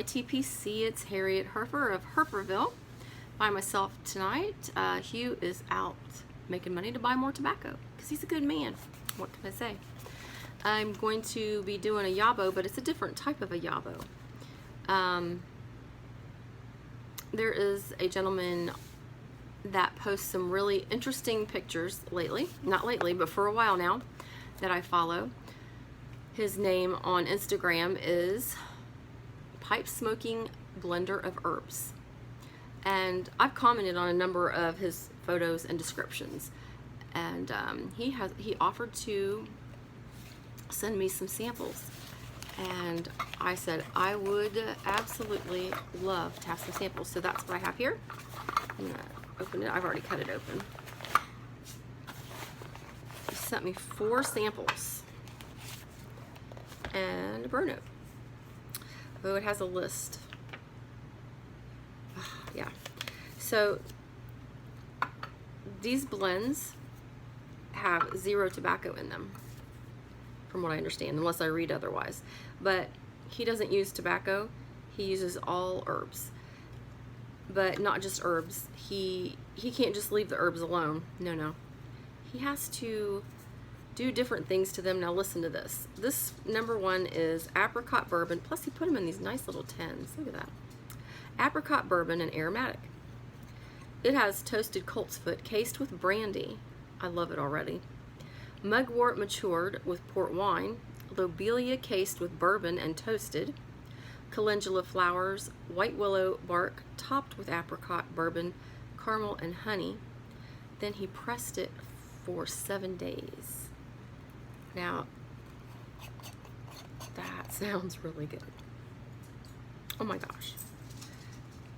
YTPC, it's Harriet Herfer of Herferville. By myself tonight. Hugh is out making money to buy more tobacco because he's a good man. What can I say? I'm going to be doing a YABO, but it's a different type of a YABO. There is a gentleman that posts some really interesting pictures lately. Not lately, but for a while now that I follow. His name on Instagram is Pipesmokingblenderofherbs. And I've commented on a number of his photos and descriptions, and he offered to send me some samples, and I said I would absolutely love to have some samples. So that's what I have here. I'm gonna open it. I've already cut it open. He sent me 4 samples and a burn note. Oh, it has a list. Yeah, so these blends have 0 tobacco in them, from what I understand, unless I read otherwise. But he doesn't use tobacco, he uses all herbs. But not just herbs. He can't just leave the herbs alone. No. He has to do different things to them. Now listen to this. This number 1 is apricot bourbon, plus he put them in these nice little tins. Look at that. Apricot bourbon and aromatic. It has toasted coltsfoot cased with brandy. I love it already. Mugwort matured with port wine. Lobelia cased with bourbon and toasted. Calendula flowers, white willow bark topped with apricot bourbon, caramel and honey. Then he pressed it for 7 days. Now, that sounds really good. Oh my gosh.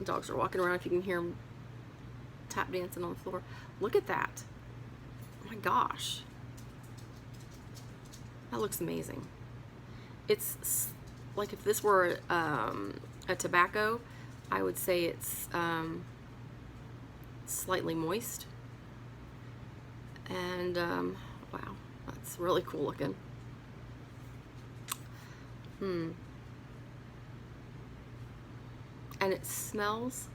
Dogs are walking around, if you can hear them tap dancing on the floor. Look at that. Oh my gosh. That looks amazing. It's like if this were a tobacco, I would say it's slightly moist. And wow, that's really cool looking. And it smells,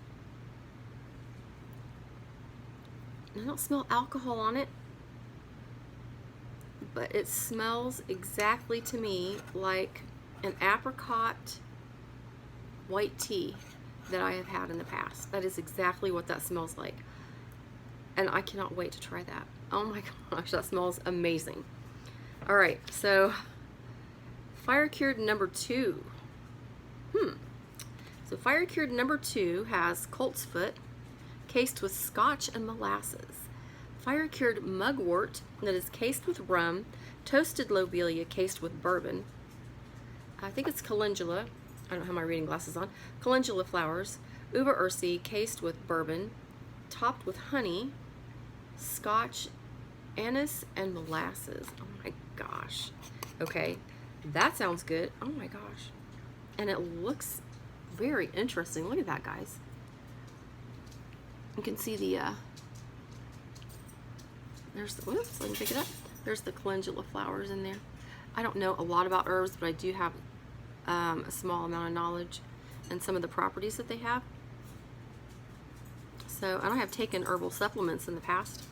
I don't smell alcohol on it, but it smells exactly to me like an apricot white tea that I have had in the past. That is exactly what that smells like, and I cannot wait to try that. Oh my gosh, that smells amazing. All right, so fire cured number 2. So fire cured number 2 has coltsfoot cased with scotch and molasses. Fire cured mugwort that is cased with rum. Toasted lobelia cased with bourbon. I think it's calendula. I don't have my reading glasses on. Calendula flowers. Uva ursi cased with bourbon. Topped with honey, scotch, anise, and molasses. Oh my gosh. Okay, that sounds good. Oh my gosh. And it looks very interesting. Look at that, guys. You can see the there's the, whoops, let me pick it up. There's the calendula flowers in there. I don't know a lot about herbs, but I do have a small amount of knowledge and some of the properties that they have. So, and I have taken herbal supplements in the past.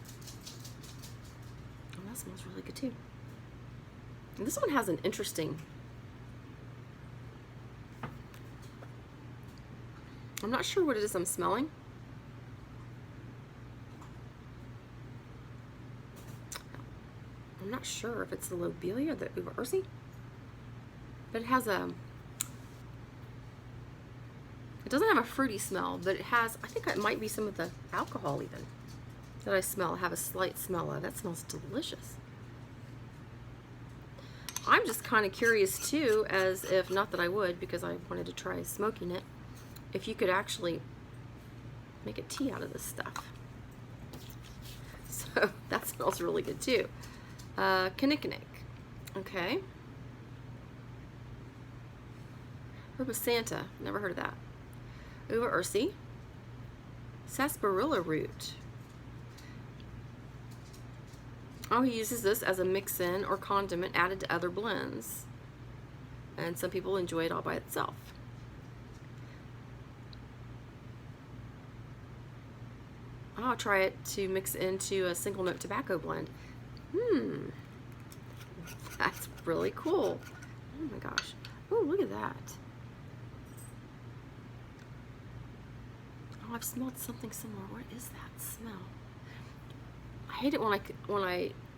Oh, that smells really good too. And this one has an interesting, I'm not sure what it is I'm smelling. I'm not sure if it's the lobelia or the uva ursi, but it has a, it doesn't have a fruity smell, but it has, I think it might be some of the alcohol even that I smell, have a slight smell of. That smells delicious. I'm just kind of curious too, as if, not that I would, because I wanted to try smoking it, if you could actually make a tea out of this stuff. So that smells really good too. Kinnikinnick. Okay. Herb of Santa. Never heard of that. Uva ursi. Sarsaparilla root. Oh, he uses this as a mix-in or condiment added to other blends. And some people enjoy it all by itself. Now I'll try it to mix into a single note tobacco blend. That's really cool. Oh my gosh. Oh, look at that. Oh, I've smelled something similar. What is that smell? I hate it when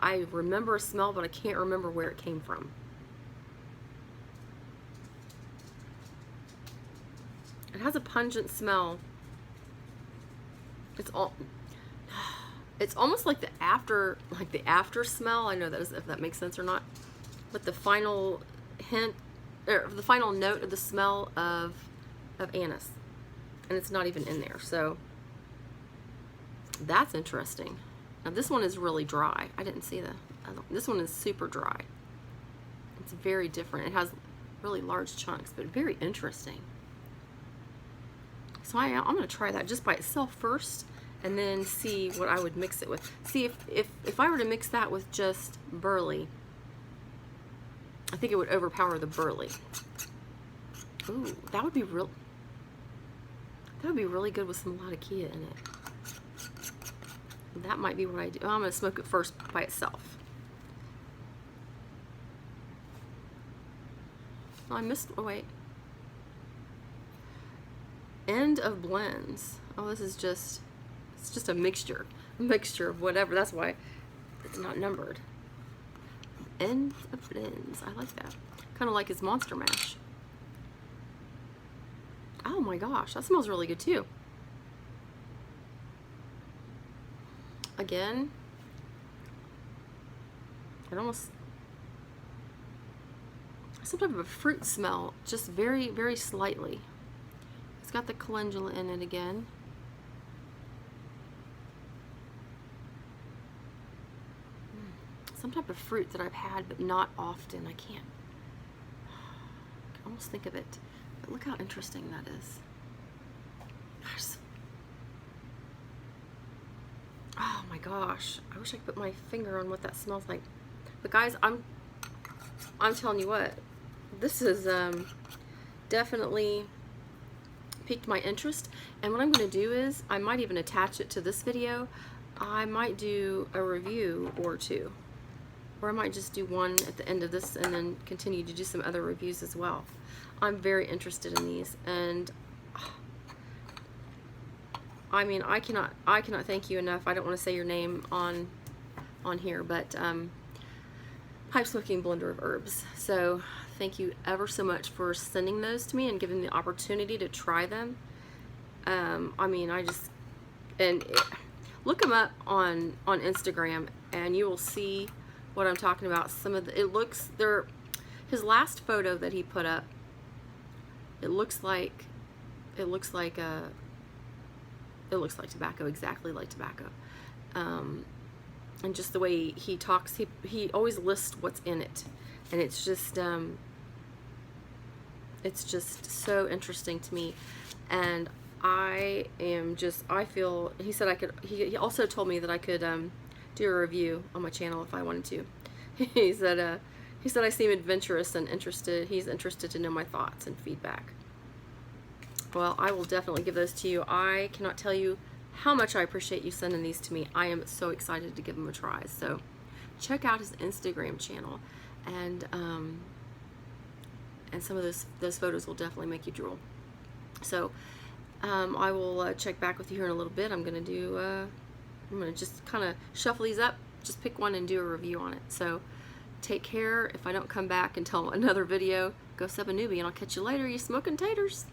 I remember a smell, but I can't remember where it came from. It has a pungent smell. It's almost like the after smell. I know that is, if that makes sense or not. But the final hint, or the final note of the smell of anise, and it's not even in there. So that's interesting. Now this one is really dry. I didn't see this one is super dry. It's very different. It has really large chunks, but very interesting. So I'm going to try that just by itself first, and then see what I would mix it with. See if I were to mix that with just burley, I think it would overpower the burley. Ooh, that would be really good with some latakia in it. That might be what I do. Oh, I'm going to smoke it first by itself. Oh, I missed. Oh, wait. End of blends. Oh, this is just, it's just a mixture of whatever. That's why it's not numbered. End of blends. I like that. Kind of like his Monster Mash. Oh my gosh, that smells really good too. Again, it almost, some type of a fruit smell, just very, very slightly. It's got the calendula in it again. Some type of fruit that I've had, but not often. I can almost think of it. But look how interesting that is. Gosh. Oh my gosh. I wish I could put my finger on what that smells like. But guys, I'm telling you what, this is definitely piqued my interest, and what I'm going to do is I might even attach it to this video. I might do a review or two, or I might just do one at the end of this and then continue to do some other reviews as well. I'm very interested in these, and I mean, I cannot thank you enough. I don't want to say your name on here, but Pipesmoking Blender of Herbs. So thank you ever so much for sending those to me and giving me the opportunity to try them. I mean, look them up on Instagram, and you will see what I'm talking about. Some of the, his last photo that he put up, it looks like tobacco, exactly like tobacco. And just the way he talks, he always lists what's in it, and it's just so interesting to me. And I feel, he said I could, he also told me that I could do a review on my channel if I wanted to. He said I seem adventurous and interested. He's interested to know my thoughts and feedback. Well, I will definitely give those to you. I cannot tell you how much I appreciate you sending these to me. I am so excited to give them a try. So check out his Instagram channel, and some of those photos will definitely make you drool. So I will check back with you here in a little bit. I'm gonna just kind of shuffle these up, just pick one and do a review on it. So take care. If I don't come back until another video, go sub a newbie, and I'll catch you later, you smoking taters.